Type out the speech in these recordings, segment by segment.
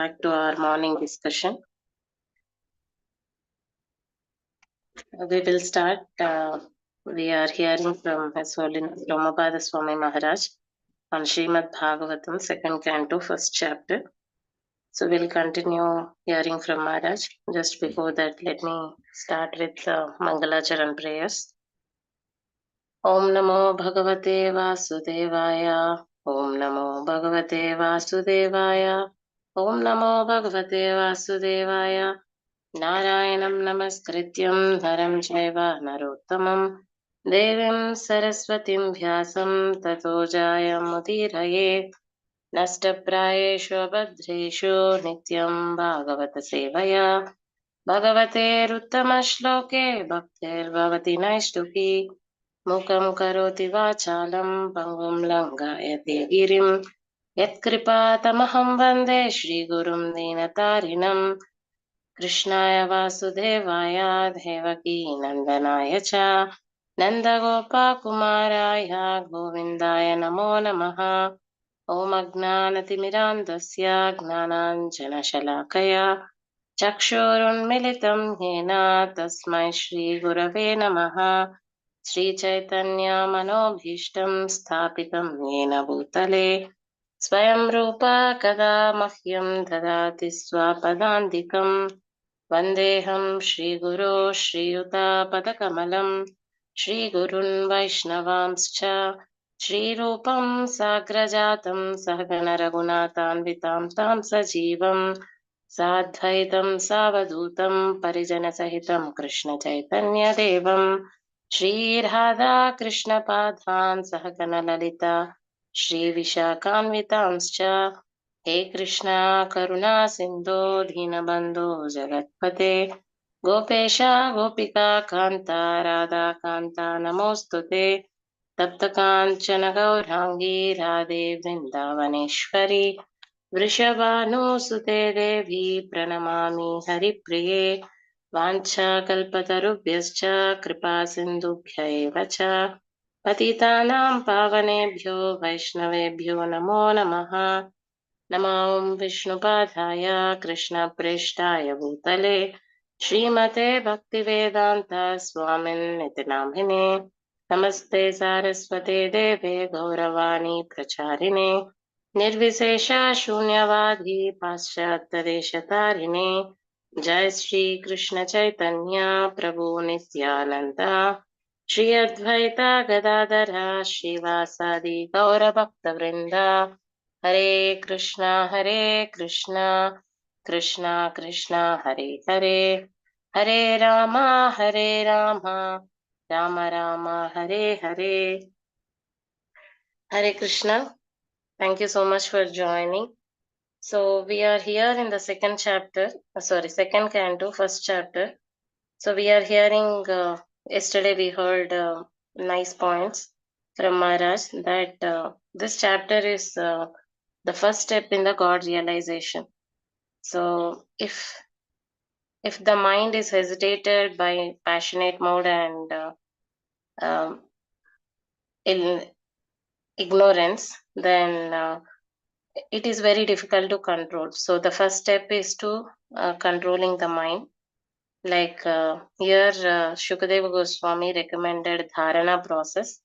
Back to our morning discussion. We will start. We are hearing from His Holiness Romapada Swami Maharaj on Srimad Bhagavatam, second canto, first chapter. So we'll continue hearing from Maharaj. Just before that, let me start with Mangalacharan prayers. Om Namo Bhagavate Vasudevaya. Om Namo Bhagavate Vasudevaya. Om Namo Bhagavate Vasudevaya. नारायणं नमस्कृत्यं नरं चैव नरोत्तमं देवीं सरस्वतीं व्यासं ततो जायमुदीरयेत् नष्टप्रायेषु अभद्रेषु नित्यं भागवतसेवया भगवतेरुत्तमश्लोके भक्तिर्भवति नैष्टुकी मुखं करोति वाचालं पङ्गुं लङ्घयते गिरिं यत्कृपातमहं वन्दे श्रीगुरुं दीनतारिणम् कृष्णाय वासुदेवाय देवकी नंदनाय च नन्दगोपकुमाराय गोविन्दाय नमो नमः। ॐ अज्ञानतिमिरान्धस्य ज्ञानाञ्जनशलाकया चक्षुरुन्मिलितं येन तस्मै श्रीगुरवे नमः। श्रीचैतन्यमनोभीष्टं स्थापितं येन भूतले स्वयं रूपा कदा मह्यं ददाति स्वपदान्तिकम् वन्देऽहं श्रीगुरो श्रीयुतापदकमलं श्रीगुरुन् वैष्णवांश्च श्रीरूपं साग्रजातं सहगणरघुनाथान्वितां तां सजीवं साद्वैतं सावधूतं परिजनसहितं कृष्णचैतन्यदेवं श्रीराधा कृष्णपादान् सहगणललिता श्रीविशाखान्वितांश्च हे कृष्णा करुणा सिन्धो दीनबन्धो जगत्पते गोपेश गोपिका कान्ता राधा कान्ता नमोऽस्तुते तप्तकाञ्चन गौराङ्गी राधे वृन्दावनेश्वरी वृषभानुसुते देवी प्रणमामि हरिप्रिये वाञ्छाकल्पतरुभ्यश्च कृपा सिन्धुभ्य एव च पतितानां पावनेभ्यो वैष्णवेभ्यो नमो नमः। नमो विष्णुपादाय कृष्णप्रेष्ठाय भूतले श्रीमते भक्तिवेदान्त स्वामिन्निति नामिने नमस्ते सारस्वते देवे गौरवाणी प्रचारिणे निर्विशेष शून्यवादी पाश्चात्यदेशतारिणे जय श्री कृष्ण चैतन्य प्रभु नित्यानंद श्री अद्वैता गदाधर श्रीवासादि गौरभक्तवृंद हरे Krishna Krishna Krishna Hare Hare Hare Ram Ram Ram Hare Hare. Hare Krishna. Thank you so much for joining. So we are here in the second canto, first chapter. So we are hearing, yesterday we heard nice points from Maharaj that this chapter is the first step in the God realization. So if the mind is hesitated by passionate mode and ignorance, then it is very difficult to control. So the first step is to controlling the mind. Like here Shukadeva Goswami recommended dharana process.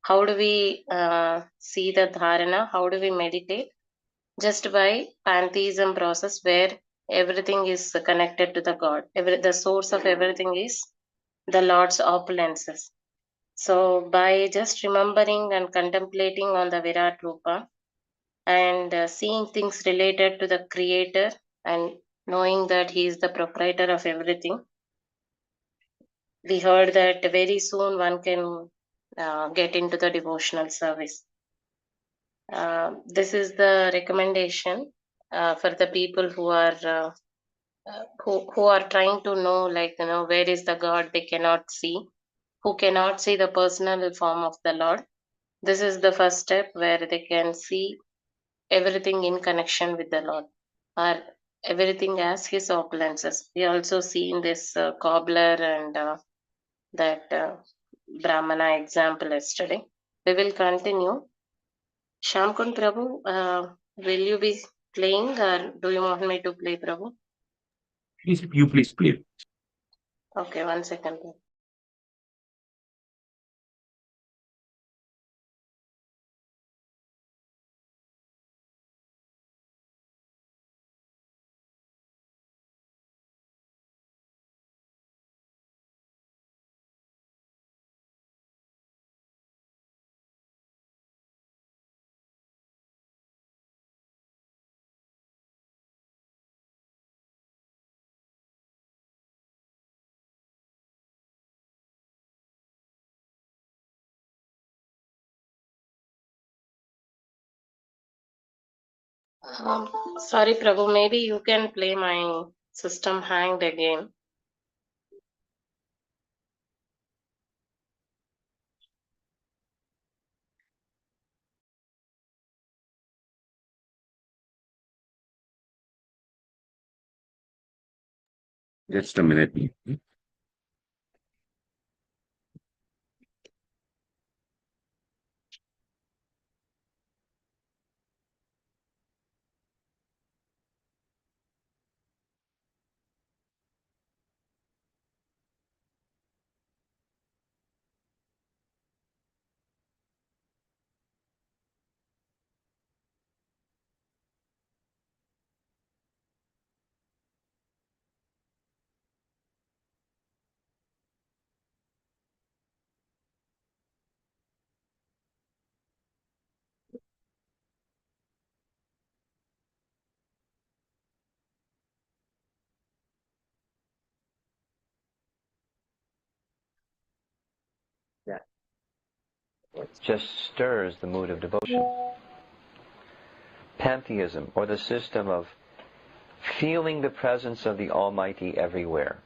How do we see the dharana? How do we meditate? Just by pantheism process, where everything is connected to the God. The source of everything is the Lord's opulences. So by just remembering and contemplating on the Virat Rupa and seeing things related to the Creator and knowing that He is the proprietor of everything, we heard that very soon one can get into the devotional service. This is the recommendation for the people who are who are trying to know, like, where is the God they cannot see, who cannot see the personal form of the Lord. This is the first step where they can see everything in connection with the Lord, or everything as His opulences. We also see in this cobbler and that Brahmana example yesterday. We will continue. Shamkun Prabhu, will you be playing, or do you want me to play, Prabhu? Please play. Okay, 1 second. Sorry, Prabhu, maybe you can play. My system hanged again. Just a minute. Just stirs the mood of devotion. Pantheism, or the system of feeling the presence of the Almighty everywhere.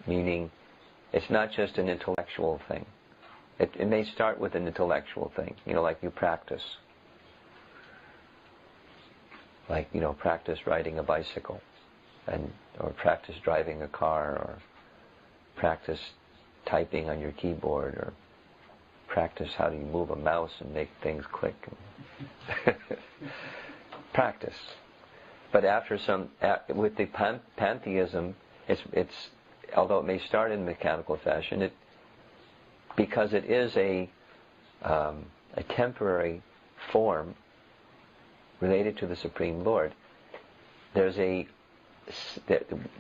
Meaning, it's not just an intellectual thing. It may start with an intellectual thing, like you practice. Like, practice riding a bicycle, or practice driving a car, or practice typing on your keyboard, or practice how do you move a mouse and make things click. Practice. But with the pantheism, it's although it may start in mechanical fashion, because it is a temporary form related to the Supreme Lord,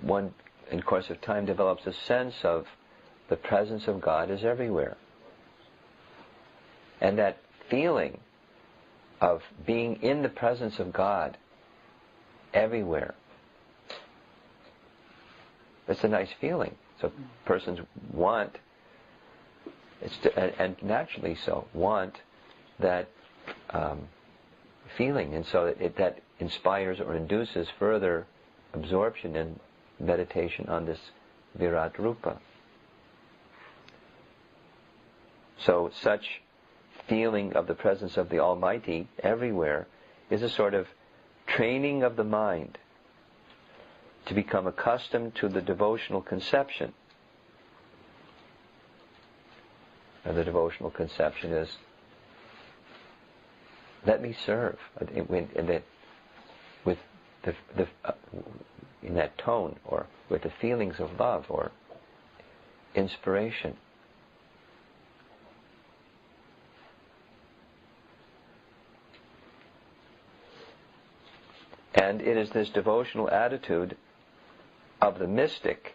one in course of time develops a sense of the presence of God is everywhere. And that feeling of being in the presence of God everywhere, it's a nice feeling. So persons want, and naturally so, want that feeling. And so that inspires or induces further absorption and meditation on this Virat Rupa. So such feeling of the presence of the Almighty everywhere is a sort of training of the mind to become accustomed to the devotional conception. And the devotional conception is, let me serve, in that tone, or with the feelings of love or inspiration. And it is this devotional attitude of the mystic,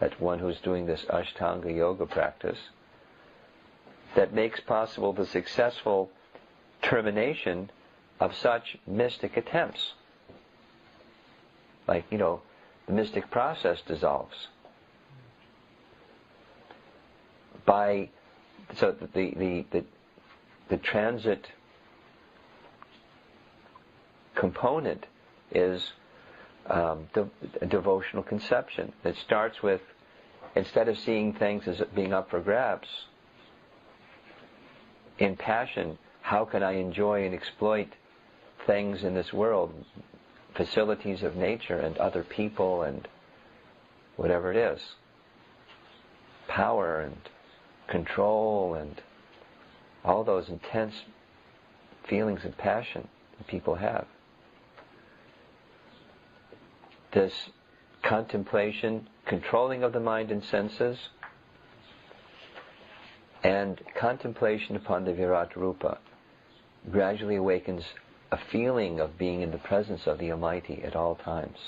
that one who's doing this Ashtanga yoga practice, that makes possible the successful termination of such mystic attempts. Like, the mystic process dissolves. So the transit component is a devotional conception. It starts with, instead of seeing things as being up for grabs, in passion, how can I enjoy and exploit things in this world, facilities of nature and other people and whatever it is, power and control and all those intense feelings of passion that people have. This contemplation, controlling of the mind and senses, and contemplation upon the Virat Rupa gradually awakens a feeling of being in the presence of the Almighty at all times.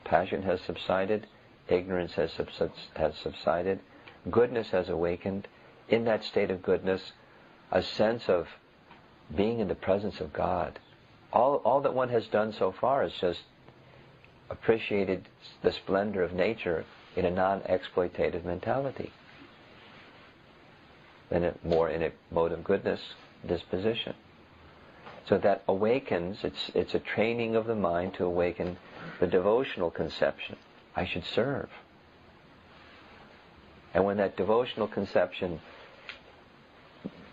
Passion has subsided, ignorance has subsided, goodness has awakened. In that state of goodness, a sense of being in the presence of God. All that one has done so far is just appreciated the splendor of nature in a non-exploitative mentality, more in a mode of goodness disposition. So that awakens, it's a training of the mind to awaken the devotional conception. I should serve. And when that devotional conception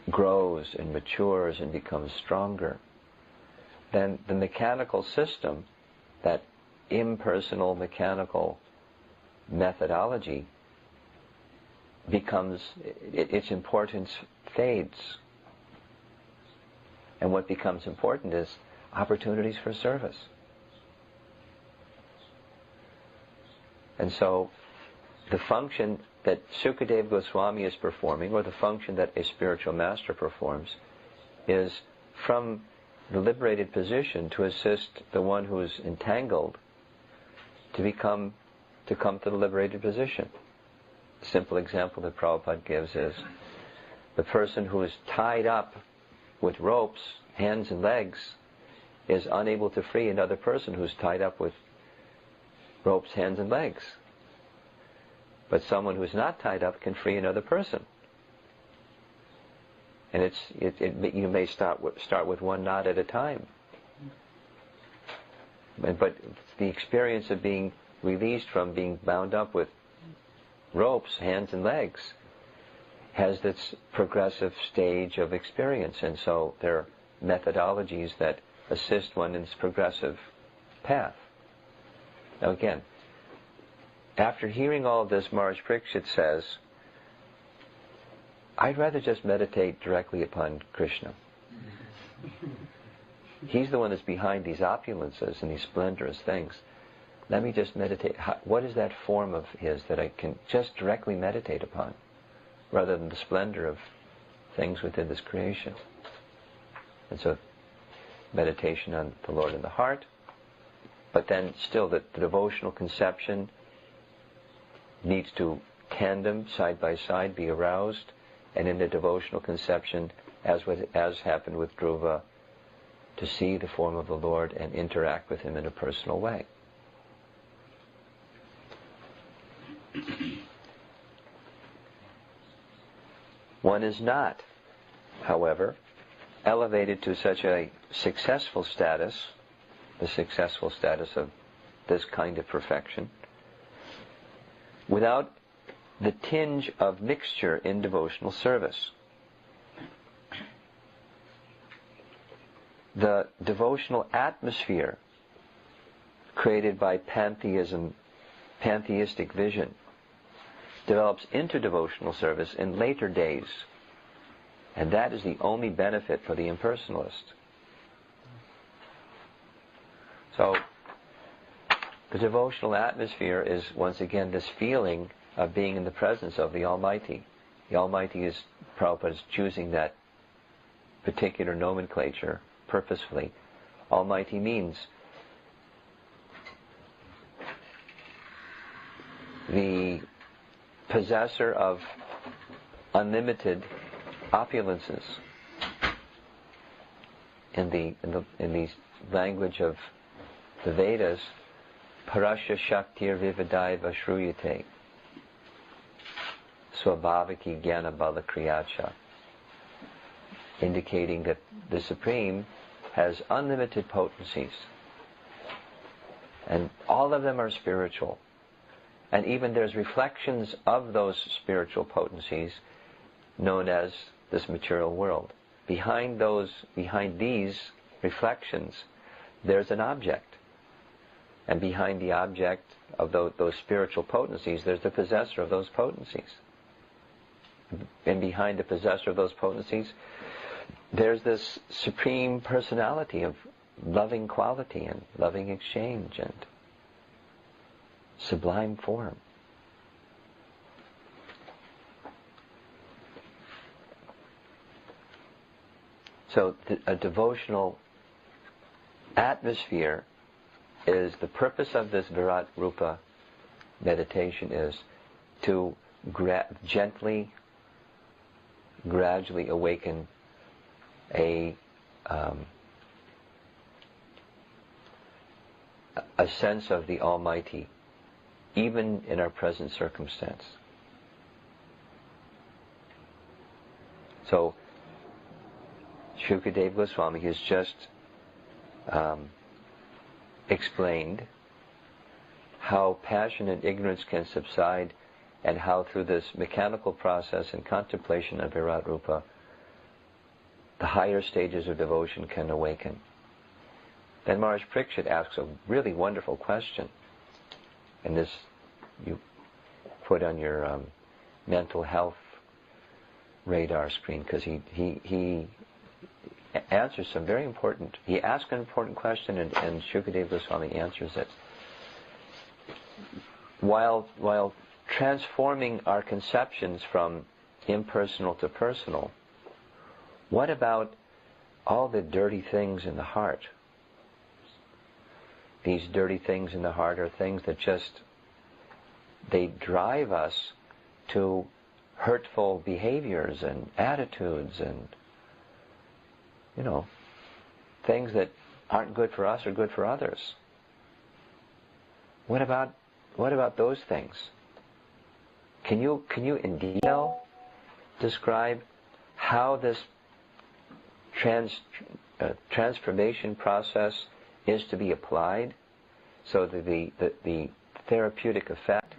grows and matures and becomes stronger, then the mechanical system, that impersonal mechanical methodology, becomes, its importance fades. And what becomes important is opportunities for service. And so the function that Sukadeva Goswami is performing, or the function that a spiritual master performs, is from the liberated position to assist the one who is entangled to come to the liberated position. A simple example that Prabhupada gives is the person who is tied up with ropes, hands and legs, is unable to free another person who's tied up with ropes, hands and legs. But someone who's not tied up can free another person. And you may start with one knot at a time. But the experience of being released from being bound up with ropes, hands and legs, has this progressive stage of experience. And so there are methodologies that assist one in this progressive path. Now again, after hearing all of this, Maharaj Parikshit says, I'd rather just meditate directly upon Krishna. He's the one that's behind these opulences and these splendorous things. Let me just meditate. What is that form of his that I can just directly meditate upon, rather than the splendor of things within this creation? And so, meditation on the Lord in the heart, but then still the devotional conception needs to tandem, side by side, be aroused, and in the devotional conception, as happened with Dhruva, to see the form of the Lord and interact with him in a personal way. One is not, however, elevated to such a successful status, the successful status of this kind of perfection, without the tinge of mixture in devotional service. The devotional atmosphere created by pantheistic vision, develops into devotional service in later days. And that is the only benefit for the impersonalist. So, the devotional atmosphere is, once again, this feeling of being in the presence of the Almighty. The Almighty is, Prabhupada is choosing that particular nomenclature purposefully. Almighty means the possessor of unlimited opulences. In the language of the Vedas, Parasya Shaktir Vivadaiva Shruyate Swabhavaki Jnana Bala Kriyacha, indicating that the Supreme has unlimited potencies, and all of them are spiritual. And even there's reflections of those spiritual potencies known as this material world. Behind these reflections, there's an object. And behind the object of those spiritual potencies, there's the possessor of those potencies. And behind the possessor of those potencies, there's this supreme personality of loving quality and loving exchange and sublime form. So a devotional atmosphere is the purpose of this Virat Rupa meditation, is to gently, gradually awaken a sense of the Almighty, even in our present circumstance. So, Shukadeva Goswami has just explained how passion and ignorance can subside, and how through this mechanical process and contemplation of Virat Rupa, the higher stages of devotion can awaken. Then Maharaj Parikshit asks a really wonderful question, and this you put on your mental health radar screen, because he answers some very important, he asks an important question, and Shukadeva Goswami answers it. While transforming our conceptions from impersonal to personal, what about all the dirty things in the heart? These dirty things in the heart are things that they drive us to hurtful behaviors and attitudes and, things that aren't good for us or good for others. What about those things? Can you in detail describe how this transformation process is to be applied, so that the therapeutic effect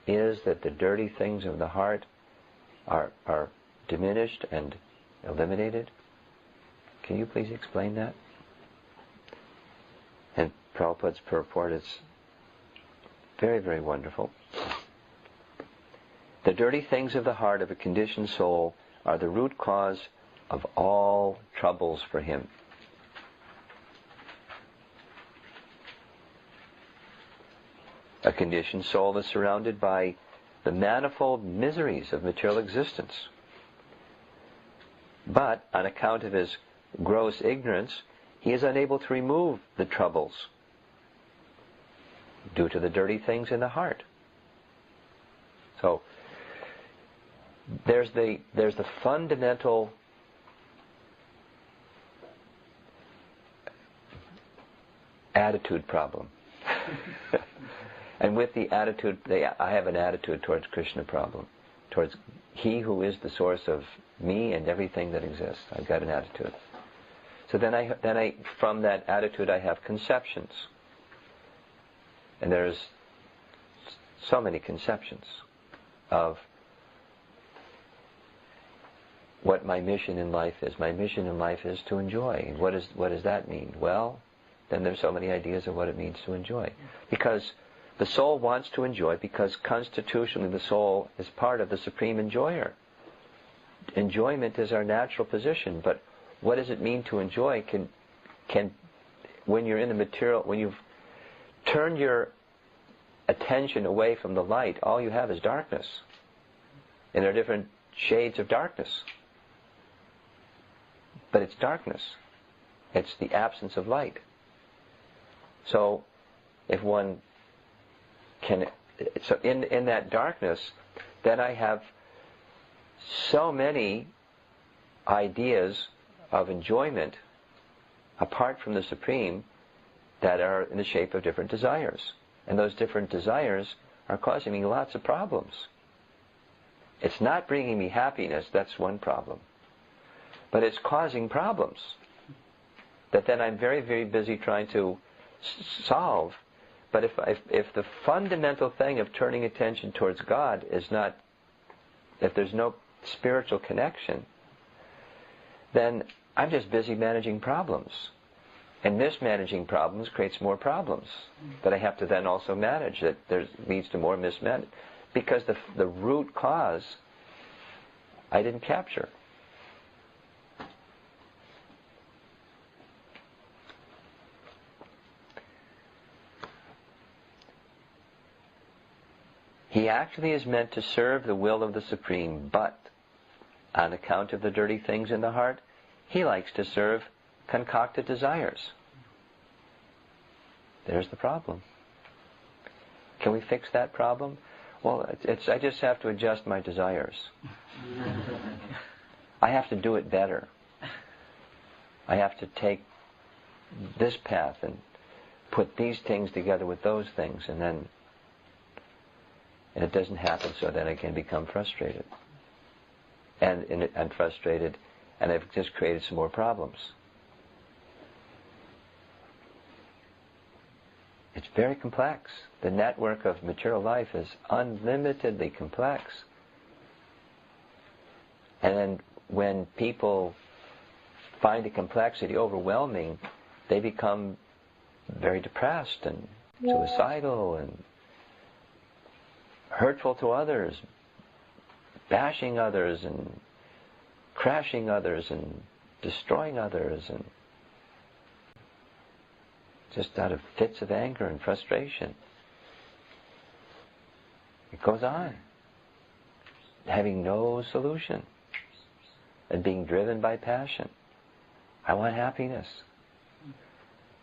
is that the dirty things of the heart are diminished and eliminated? Can you please explain that? And Prabhupada's purport is very, very wonderful. The dirty things of the heart of a conditioned soul are the root cause of all troubles for him. A conditioned soul is surrounded by the manifold miseries of material existence. But on account of his gross ignorance, he is unable to remove the troubles due to the dirty things in the heart. So there's the fundamental attitude problem. And with the attitude, I have an attitude towards Krishna problem, towards He who is the source of me and everything that exists. I've got an attitude. So then I from that attitude I have conceptions. And there's so many conceptions of what my mission in life is. My mission in life is to enjoy. And what does that mean? Well, then there's so many ideas of what it means to enjoy. Because the soul wants to enjoy, because constitutionally the soul is part of the supreme enjoyer. Enjoyment is our natural position, but what does it mean to enjoy can when you're in the material, when you've turned your attention away from the light, all you have is darkness. And there are different shades of darkness. But it's darkness. It's the absence of light. So if one can, so in that darkness, then I have so many ideas of enjoyment apart from the Supreme that are in the shape of different desires. And those different desires are causing me lots of problems. It's not bringing me happiness, that's one problem. But it's causing problems that then I'm very, very busy trying to solve. But if the fundamental thing of turning attention towards God is not, if there's no spiritual connection, then I'm just busy managing problems. And mismanaging problems creates more problems that I have to then also manage, that leads to more mismanagement. Because the root cause I didn't capture. He actually is meant to serve the will of the Supreme, but on account of the dirty things in the heart, he likes to serve concocted desires. There's the problem. Can we fix that problem? Well, I just have to adjust my desires. I have to do it better. I have to take this path and put these things together with those things, and it doesn't happen, so then I can become frustrated. And I'm frustrated, and I've just created some more problems. It's very complex. The network of material life is unlimitedly complex. And then when people find the complexity overwhelming, they become very depressed and suicidal and hurtful to others, bashing others and crashing others and destroying others, and just out of fits of anger and frustration. It goes on, having no solution and being driven by passion. I want happiness.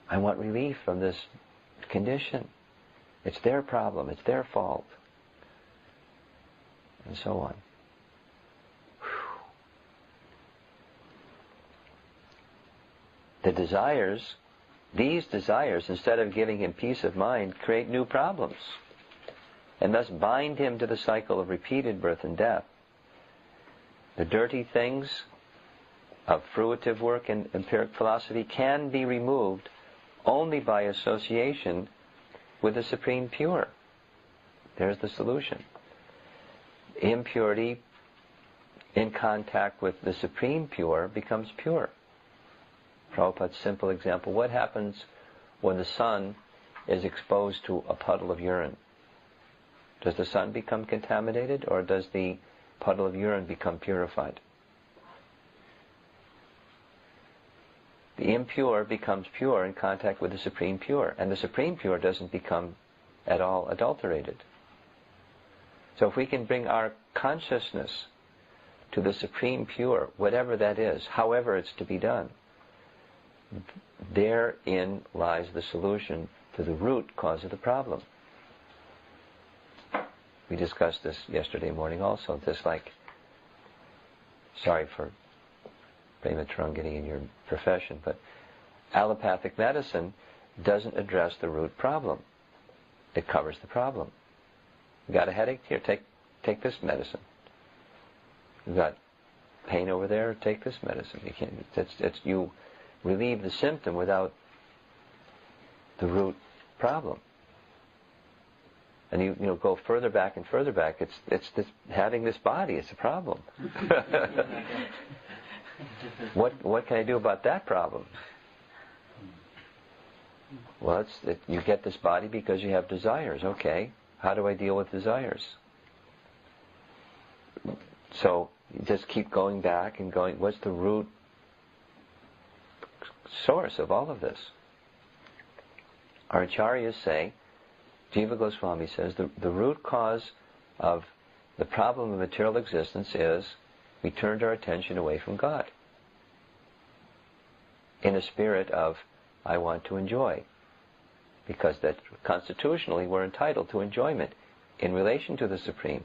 I want relief from this condition. It's their problem. It's their fault. And so on. The desires, these desires, instead of giving him peace of mind, create new problems, and thus bind him to the cycle of repeated birth and death. The dirty things of fruitive work and empiric philosophy can be removed only by association with the Supreme Pure. There's the solution. Impurity in contact with the Supreme Pure becomes pure. Prabhupada's simple example: what happens when the sun is exposed to a puddle of urine? Does the sun become contaminated, or does the puddle of urine become purified? The impure becomes pure in contact with the Supreme Pure, and the Supreme Pure doesn't become at all adulterated. So if we can bring our consciousness to the Supreme Pure, whatever that is, however it's to be done, therein lies the solution to the root cause of the problem. We discussed this yesterday morning also. Just like, sorry for premature getting in your profession, but allopathic medicine doesn't address the root problem. It covers the problem. You got a headache? Here, take this medicine. You got pain over there? Take this medicine. You can't. You relieve the symptom without the root problem. And you go further back and further back. It's this, having this body. It's a problem. What can I do about that problem? Well, you get this body because you have desires. Okay, how do I deal with desires? So you just keep going back and going. What's the root source of all of this? Our acharyas say, Jiva Goswami says, the root cause of the problem of material existence is we turned our attention away from God in a spirit of, I want to enjoy, because that constitutionally we're entitled to enjoyment in relation to the Supreme.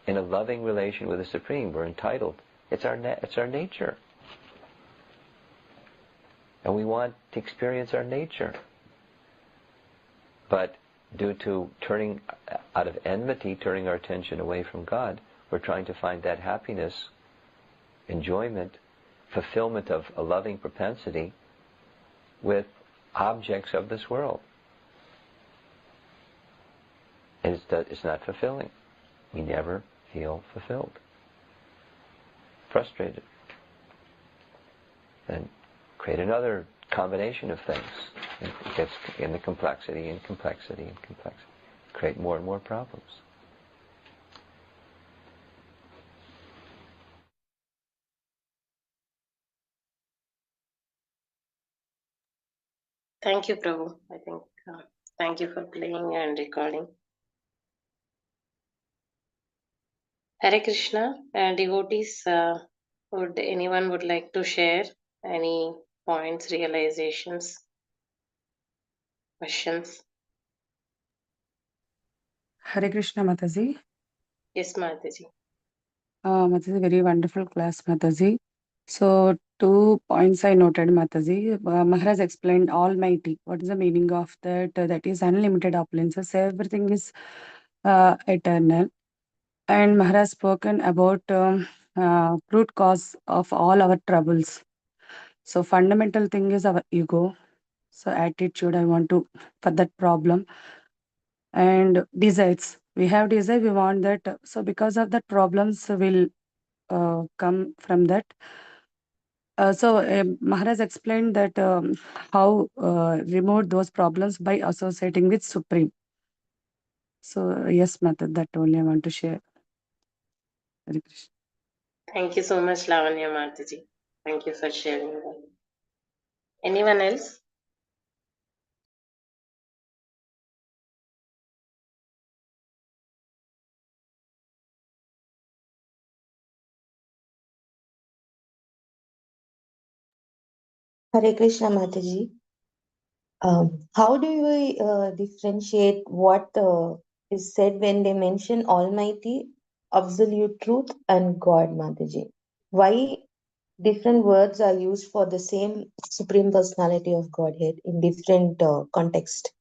In a loving relation with the Supreme, we're entitled. It's our nature. And we want to experience our nature. But due to turning out of enmity, turning our attention away from God, we're trying to find that happiness, enjoyment, fulfillment of a loving propensity with objects of this world. And it's not fulfilling. We never feel fulfilled. Frustrated. And create another combination of things. It gets in the complexity and complexity and complexity. Create more and more problems. Thank you, Prabhu. I think, thank you for playing and recording. Hare Krishna, devotees, would anyone would like to share any points, realizations, questions? Hare Krishna, Mataji. Yes, Mataji. Mataji, very wonderful class, Mataji. So, 2 points I noted, Mataji. Maharaj explained Almighty. What is the meaning of that? That is unlimited opulences. Everything is eternal. And Maharaj spoken about root cause of all our troubles. So, fundamental thing is our ego. So, attitude, I want to, for that problem. And desires. We have desire, we want that. So, because of that, problems will come from that. Maharaj explained that how remove those problems by associating with Supreme. So, yes, Mata, that only I want to share. Hare Krishna. Thank you so much, Lavanya Mataji. Thank you for sharing that. Anyone else? Hare Krishna Mataji. How do we differentiate what is said when they mention Almighty, Absolute Truth, and God, Mataji? Why different words are used for the same Supreme Personality of Godhead in different context?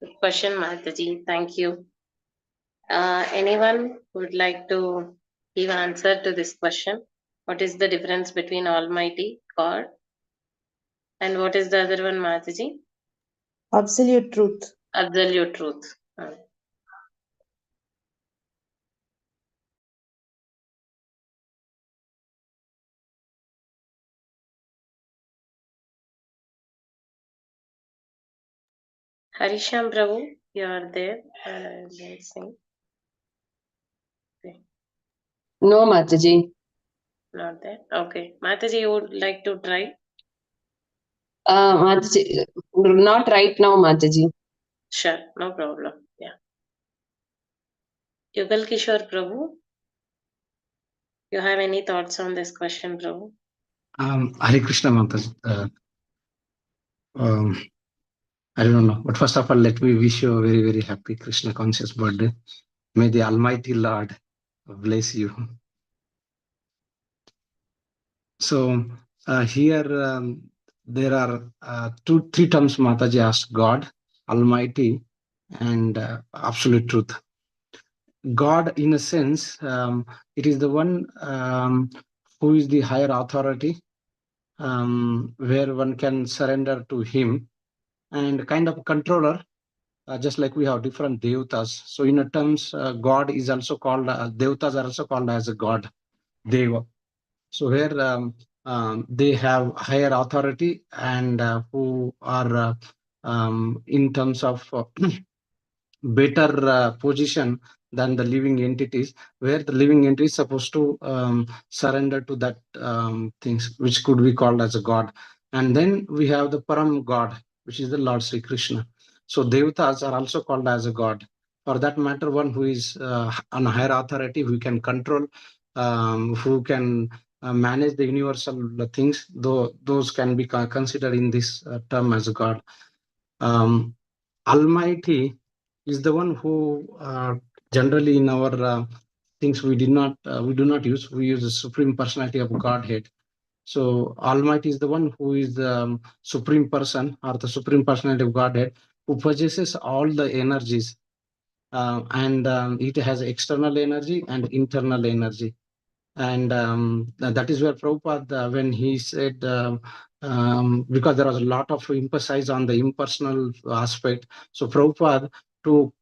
Good question, Mataji. Thank you. Anyone would like to give answer to this question? What is the difference between Almighty God and what is the other one, Mataji? Absolute Truth. Absolute truth. Harisham Prabhu, you are there. Let's see. No, Mataji. Not there. Okay. Mataji, you would like to try? Mataji, not right now, Mataji. Sure, no problem. Yeah. Yugal Kishore Prabhu, you have any thoughts on this question, Prabhu? Hare Krishna Mataji. I don't know, but first of all, let me wish you a very, very happy Krishna conscious birthday. May the Almighty Lord bless you. So here there are three terms Mataji asked: God, Almighty, and Absolute Truth. God, in a sense, it is the one who is the higher authority, where one can surrender to Him, and kind of controller. Just like we have different devatas. So in a terms, God is also called, devatas are also called as a God, Deva. So here they have higher authority and who are in terms of better position than the living entities, where the living entity is supposed to surrender to that things which could be called as a God. And then we have the Param God, which is the Lord Sri Krishna. So devatas are also called as a God. For that matter, one who is on a higher authority, who can control, who can manage the universal things, though those can be considered in this term as a God. Almighty is the one who generally in our things we do not use. We use the Supreme Personality of Godhead. So Almighty is the one who is the Supreme Person or the Supreme Personality of Godhead, who possesses all the energies, and it has external energy and internal energy. And that is where Prabhupada, when he said, because there was a lot of emphasis on the impersonal aspect, so Prabhupada, to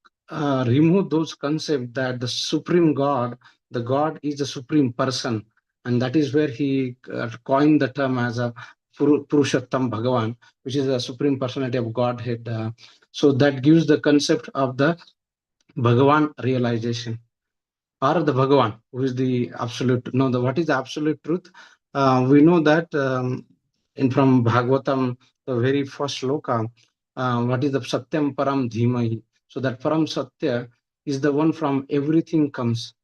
remove those concepts that the Supreme God, the God is the Supreme Person, and that is where he coined the term as a Purushottam Bhagavan, which is the Supreme Personality of Godhead. So that gives the concept of the Bhagavan realization, or the Bhagavan, who is the absolute. No, what is the absolute truth? We know that from Bhagavatam, the very first sloka, what is the Satyam Param Dhimahi. So that Param Satya is the one from everything comes.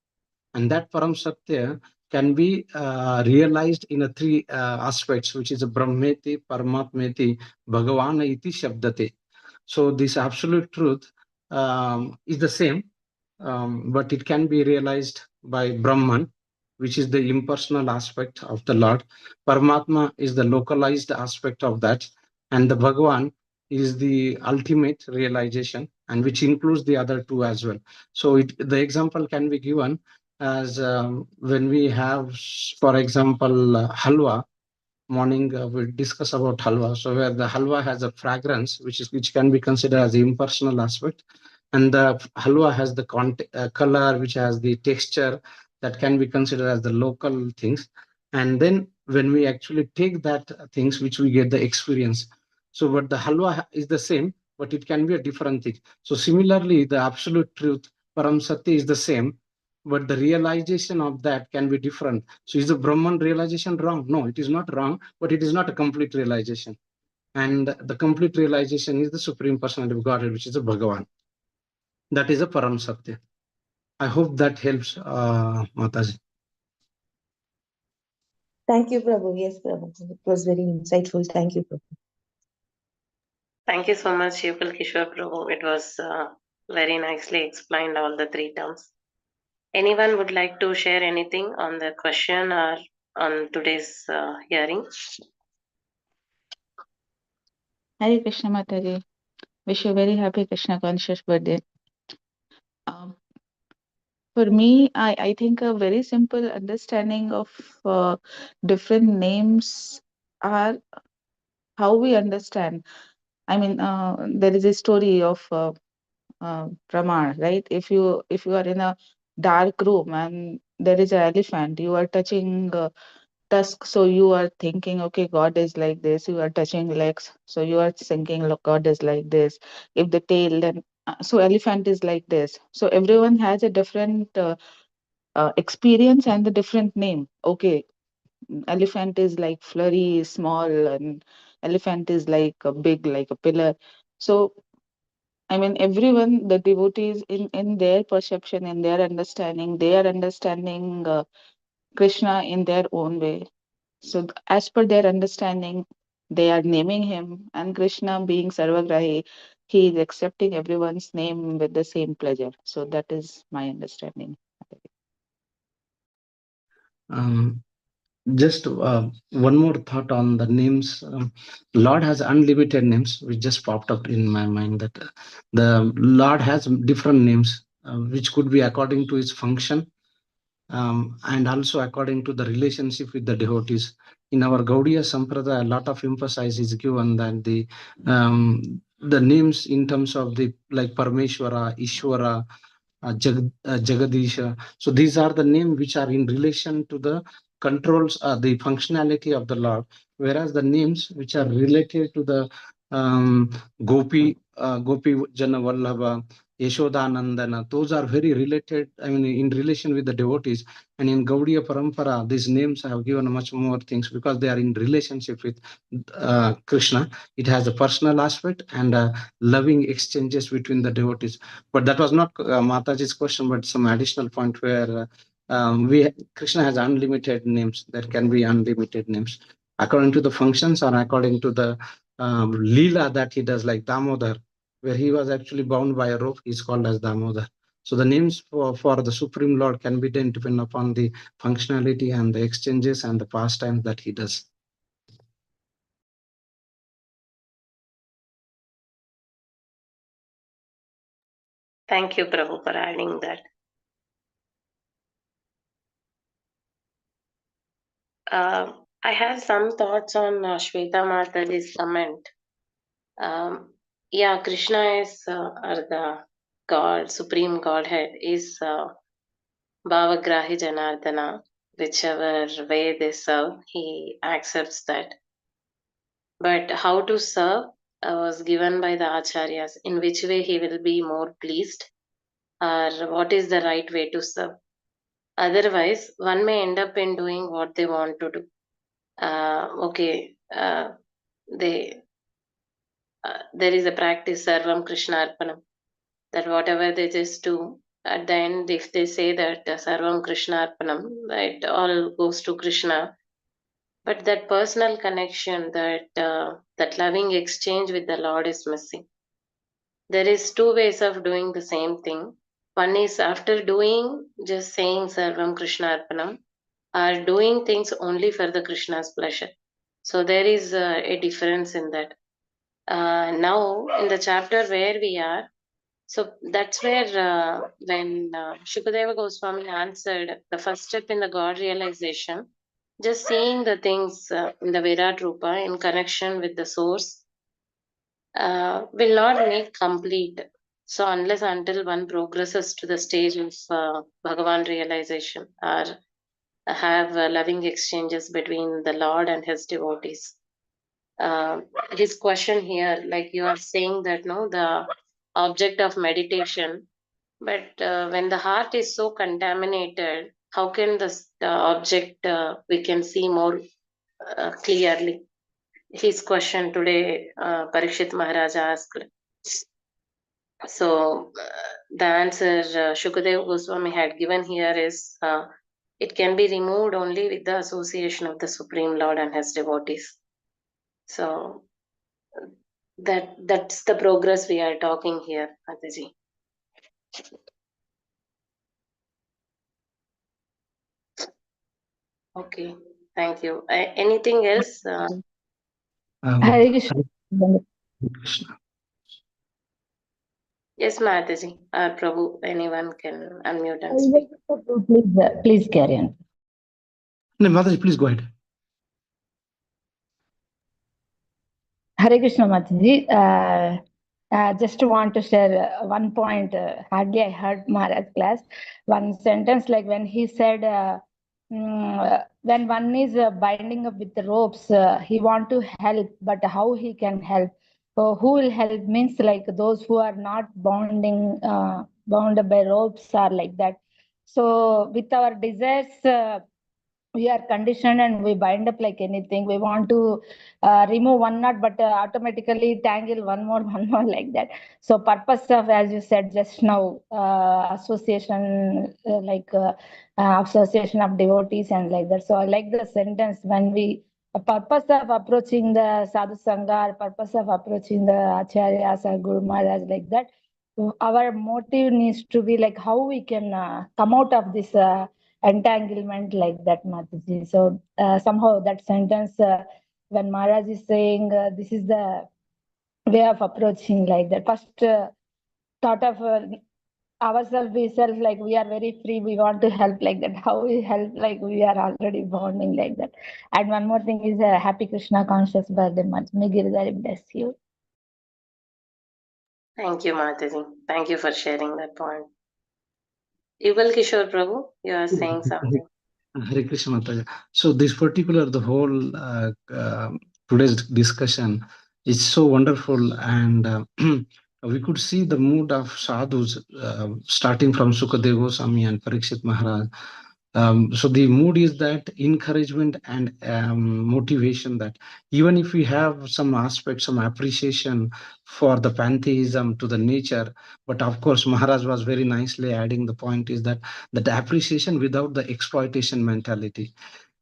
And that Param Satya can be realized in a three aspects, which is a Brahmeti, Paramatmeti, Bhagavana iti Shabdate. So this absolute truth is the same, but it can be realized by Brahman, which is the impersonal aspect of the Lord. Paramatma is the localized aspect of that, and the Bhagavan is the ultimate realization, and which includes the other two as well. So the example can be given as when we have, for example, halwa. Morning we discuss about halwa. So where the halwa has a fragrance, which can be considered as the impersonal aspect, and the halwa has the color, which has the texture that can be considered as the local things. And then when we actually take that things, which we get the experience. So but the halwa is the same, but it can be a different thing. So similarly, the absolute truth, Param Satya, is the same, but the realization of that can be different. So is the Brahman realization wrong? No, it is not wrong, but it is not a complete realization. And the complete realization is the Supreme Personality of Godhead, which is the Bhagavan. That is a Param Satya. I hope that helps, Mataji. Thank you, Prabhu. Yes, Prabhu. It was very insightful. Thank you, Prabhu. Thank you so much, Yupal Kishore Prabhu. It was very nicely explained, all the three terms. Anyone would like to share anything on the question or on today's hearing? Hare Krishna Mataji. Wish you a very happy Krishna conscious birthday. Um, for me, I think a very simple understanding of different names are how we understand. I mean, there is a story of Pramar, right? If you are in a dark room and there is an elephant, you are touching tusk, so you are thinking, okay, God is like this. You are touching legs, so you are thinking, look, God is like this. If the tail, then so elephant is like this. So everyone has a different experience and the different name. Okay, elephant is like flurry, small, and elephant is like a big, like a pillar. So I mean, everyone, the devotees, in their perception, in their understanding, they are understanding Krishna in their own way. So, as per their understanding, they are naming him, and Krishna, being Sarvagrahi, he is accepting everyone's name with the same pleasure. So, that is my understanding. Just one more thought on the names. Lord has unlimited names, which just popped up in my mind that the Lord has different names, which could be according to his function, and also according to the relationship with the devotees. In our Gaudiya Sampradaya, a lot of emphasis is given that the names in terms of the like Parameshwara, Ishwara, Jagadisha. So these are the names which are in relation to the controls, the functionality of the Lord, whereas the names which are related to the Gopi Jana Vallabha, Yashodanandana, those are very related, I mean, in relation with the devotees. And in Gaudiya Parampara, these names have given much more things because they are in relationship with Krishna. It has a personal aspect and loving exchanges between the devotees. But that was not Mataji's question, but some additional point where Krishna has unlimited names. There can be unlimited names according to the functions or according to the Leela that he does, like Damodar, where he was actually bound by a rope. He's called as Damodar. So the names for the Supreme Lord can be then depend upon the functionality and the exchanges and the pastimes that he does. Thank you, Prabhu, for adding that. I have some thoughts on Shweta Mataji's comment. Yeah, Krishna is, or the God, Supreme Godhead, is Bhavagrahi Janardana. Whichever way they serve, he accepts that. But how to serve was given by the Acharyas, in which way he will be more pleased, or what is the right way to serve. Otherwise, one may end up in doing what they want to do. Okay, they there is a practice Sarvam Krishna Arpanam, that whatever they just do, at the end, if they say that Sarvam Krishna Arpanam, it all goes to Krishna. But that personal connection, that loving exchange with the Lord is missing. There is two ways of doing the same thing. One is after doing, just saying Sarvam Krishna Arpanam, or doing things only for the Krishna's pleasure. So there is a difference in that. Now, in the chapter where we are, so that's where when Shukadeva Goswami answered the first step in the God realization, just seeing the things in the Virat Rupa in connection with the source will not make complete. So unless until one progresses to the stage of Bhagavan realization or have loving exchanges between the Lord and his devotees. His question here, like you are saying that no, the object of meditation, but when the heart is so contaminated, how can the object we can see more clearly? His question today, Parikshit Maharaj asked. So the answer Shukadeva Goswami had given here is it can be removed only with the association of the Supreme Lord and his devotees. So that's the progress we are talking here, Mataji. Okay, thank you. Anything else? Hare Krishna. Krishna. Yes, Mataji. Prabhu, anyone can unmute and speak. Please carry on. No, Mataji, please go ahead. Hare Krishna Mataji. Just want to share one point. Hardly I heard Maharaj class. One sentence like when he said, when one is binding up with the ropes, he want to help, but how he can help? So who will help means like those who are not bound by ropes are like that. So with our desires, we are conditioned and we bind up like anything. We want to remove one knot, but automatically tangle one more like that. So purpose of, as you said just now, association, association of devotees and like that. So I like the sentence when we, a purpose of approaching the sadhu sangha, purpose of approaching the acharyas or guru maharaj like that. Our motive needs to be like how we can come out of this entanglement like that, Mataji. So somehow that sentence, when Maharaj is saying this is the way of approaching like that. First thought of ourselves, like we are very free, we want to help like that. How we help like we are already bonding like that. And one more thing is happy Krishna conscious birthday, Mataji. May Giridhari bless you. Thank you, Mataji. Thank you for sharing that point. Yugal Kishore Prabhu, you are saying something. Hare Krishna Mataji. So this particular, the whole today's discussion is so wonderful, and we could see the mood of sadhus starting from Sukadeva Goswami and Parikshit Maharaj. So the mood is that encouragement and motivation that even if we have some aspects, some appreciation for the pantheism to the nature, but of course Maharaj was very nicely adding the point is that appreciation without the exploitation mentality.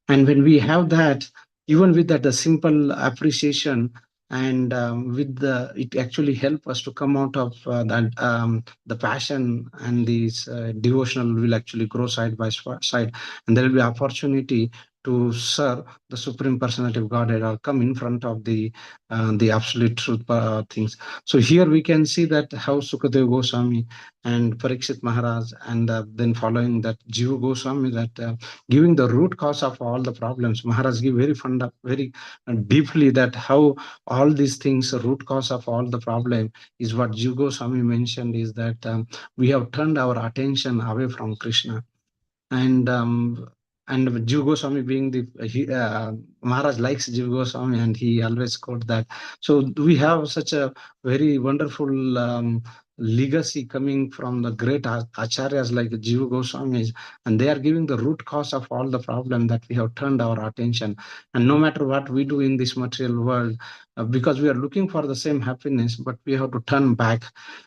And when we have that, even with that, the simple appreciation and with it actually help us to come out of the passion, and these devotional will actually grow side by side, and there will be opportunity to serve the Supreme Personality of Godhead or come in front of the absolute truth things. So here we can see that how Sukadeva Goswami and Parikshit Maharaj, and then following that Jiva Goswami, that giving the root cause of all the problems. Maharaj give very deeply that how all these things, the root cause of all the problem is what Jiva Goswami mentioned, is that we have turned our attention away from Krishna. And Jiva Goswami being Maharaj likes Jiva Goswami, and he always quote that. So we have such a very wonderful legacy coming from the great acharyas like Jiva Goswami, and they are giving the root cause of all the problem that we have turned our attention. And no matter what we do in this material world, because we are looking for the same happiness, but we have to turn back.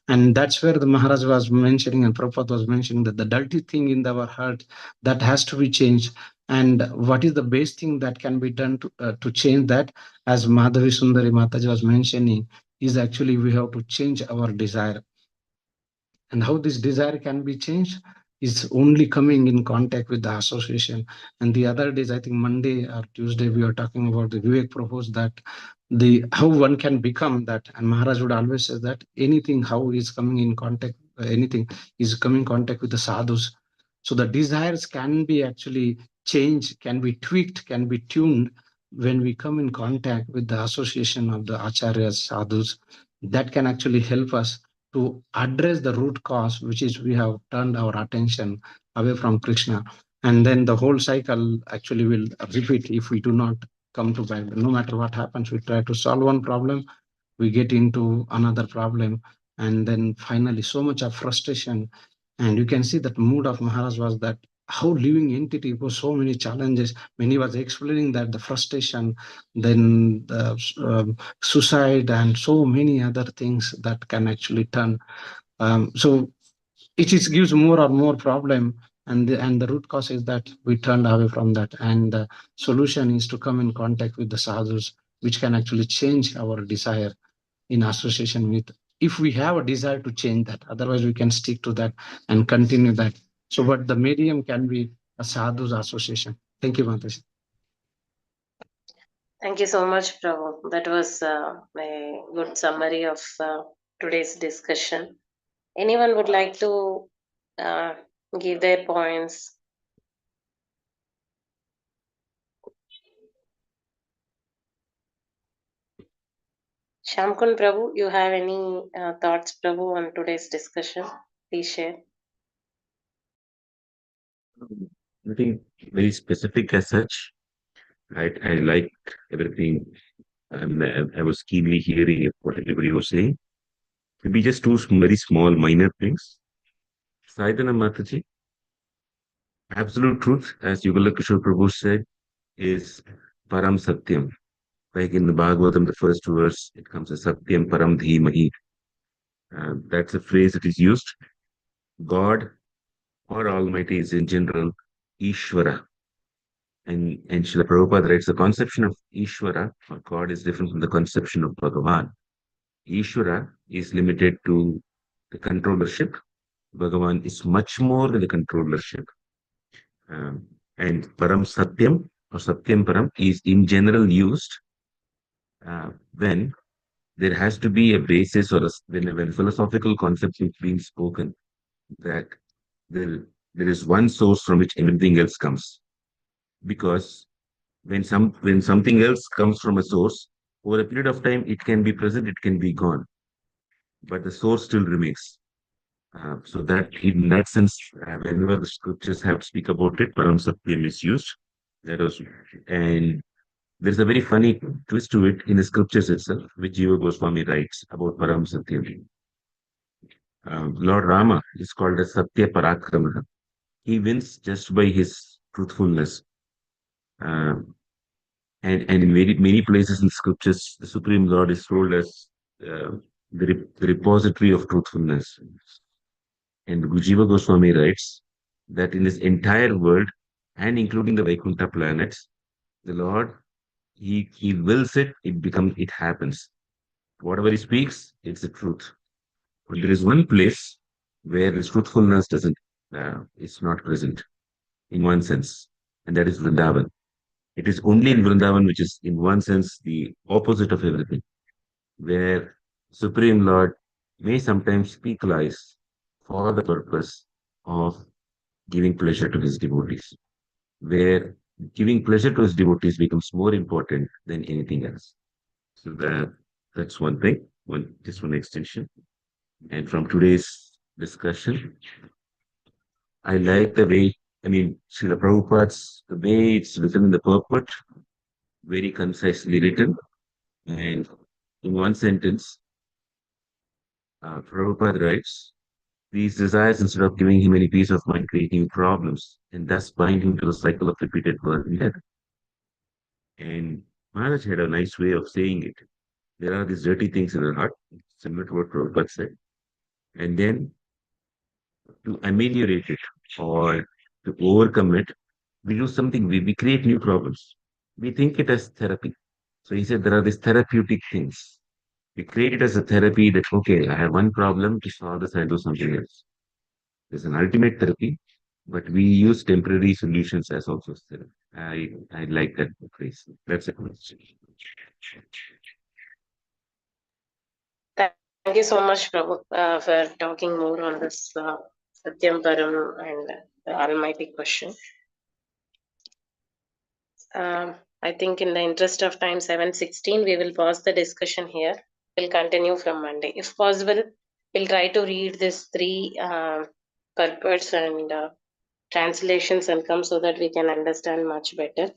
And that's where the Maharaj was mentioning and Prabhupada was mentioning that the dirty thing in our heart, that has to be changed. And what is the best thing that can be done to change that? As Madhavi Sundari Mataji was mentioning, is actually we have to change our desire. And how this desire can be changed is only coming in contact with the association. And the other days, I think Monday or Tuesday, we were talking about the Vivek proposed that how one can become that. And Maharaj would always say that anything, how is coming in contact, anything is coming in contact with the sadhus. So the desires can be actually changed, can be tweaked, can be tuned when we come in contact with the association of the acharyas, sadhus. That can actually help us to address the root cause, which is we have turned our attention away from Krishna. And then the whole cycle actually will repeat if we do not come to back. No matter what happens, we try to solve one problem, we get into another problem, and then finally so much of frustration. And you can see that mood of Maharaj was that how living entity was so many challenges. When he was explaining that the frustration, then the suicide and so many other things that can actually turn. So it just gives more and more problem. And the root cause is that we turned away from that. And the solution is to come in contact with the sadhus, which can actually change our desire in association with, if we have a desire to change that. Otherwise we can stick to that and continue that. So but the medium can be a sadhu's association. Thank you, Mataji. Thank you so much, Prabhu. That was a good summary of today's discussion. Anyone would like to give their points? Shamkun Prabhu, you have any thoughts, Prabhu, on today's discussion? Please share. Nothing very specific as such. I like everything. And I was keenly hearing what everybody was saying. Maybe just two very small, minor things. Saidana Mataji, absolute truth, as Yugala Kishore Prabhu said, is Param Satyam. Like in the Bhagavatam, the first verse, it comes as Satyam Param Dhimahi. That's a phrase that is used. God or Almighty is in general Ishvara. And Srila Prabhupada writes the conception of Ishvara or God is different from the conception of Bhagavan. Ishvara is limited to the controllership. Bhagavan is much more than the controllership. And Param Satyam or Satyam Param is in general used when there has to be a basis or when philosophical concept is being spoken, that there is one source from which everything else comes. Because when something else comes from a source, over a period of time, it can be present, it can be gone, but the source still remains. So that in that sense, whenever the scriptures have speak about it, Param Satyam is used. And there's a very funny twist to it in the scriptures itself, which Jiva Goswami writes about Param Satyam. Lord Rama is called as Satya Parakrama. He wins just by his truthfulness. And in many places in scriptures, the Supreme Lord is told as the repository of truthfulness. And Jiva Goswami writes that in this entire world, and including the Vaikuntha planets, the Lord, he wills it, it happens. Whatever he speaks, it's the truth. But there is one place where this truthfulness it's not present in one sense, and that is Vrindavan. It is only in Vrindavan, which is in one sense the opposite of everything, where Supreme Lord may sometimes speak lies for the purpose of giving pleasure to his devotees, where giving pleasure to his devotees becomes more important than anything else. So that's one thing, just one extension. And from today's discussion, I like the way, Srila Prabhupada's, the way it's written in the purport, very concisely written. And in one sentence, Prabhupada writes, these desires, instead of giving him any peace of mind, create new problems and thus bind him to the cycle of repeated birth and death. And Maharaj had a nice way of saying it. There are these dirty things in our heart, similar to what Prabhupada said. And then to ameliorate it or to overcome it, we do something, we create new problems. We think it as therapy. So he said there are these therapeutic things. We create it as a therapy that, okay, I have one problem, to solve this, I do something else. There's an ultimate therapy, but we use temporary solutions as also therapy. I like that phrase. That's it. Thank you so much, Prabhu, for talking more on this Satyam Param and the Almighty question. I think in the interest of time, 7:16, we will pause the discussion here. We'll continue from Monday. If possible, we'll try to read these three purports and translations and come so that we can understand much better.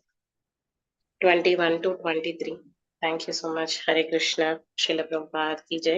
21 to 23. Thank you so much. Hare Krishna. Srila Prabhupada ki Jai.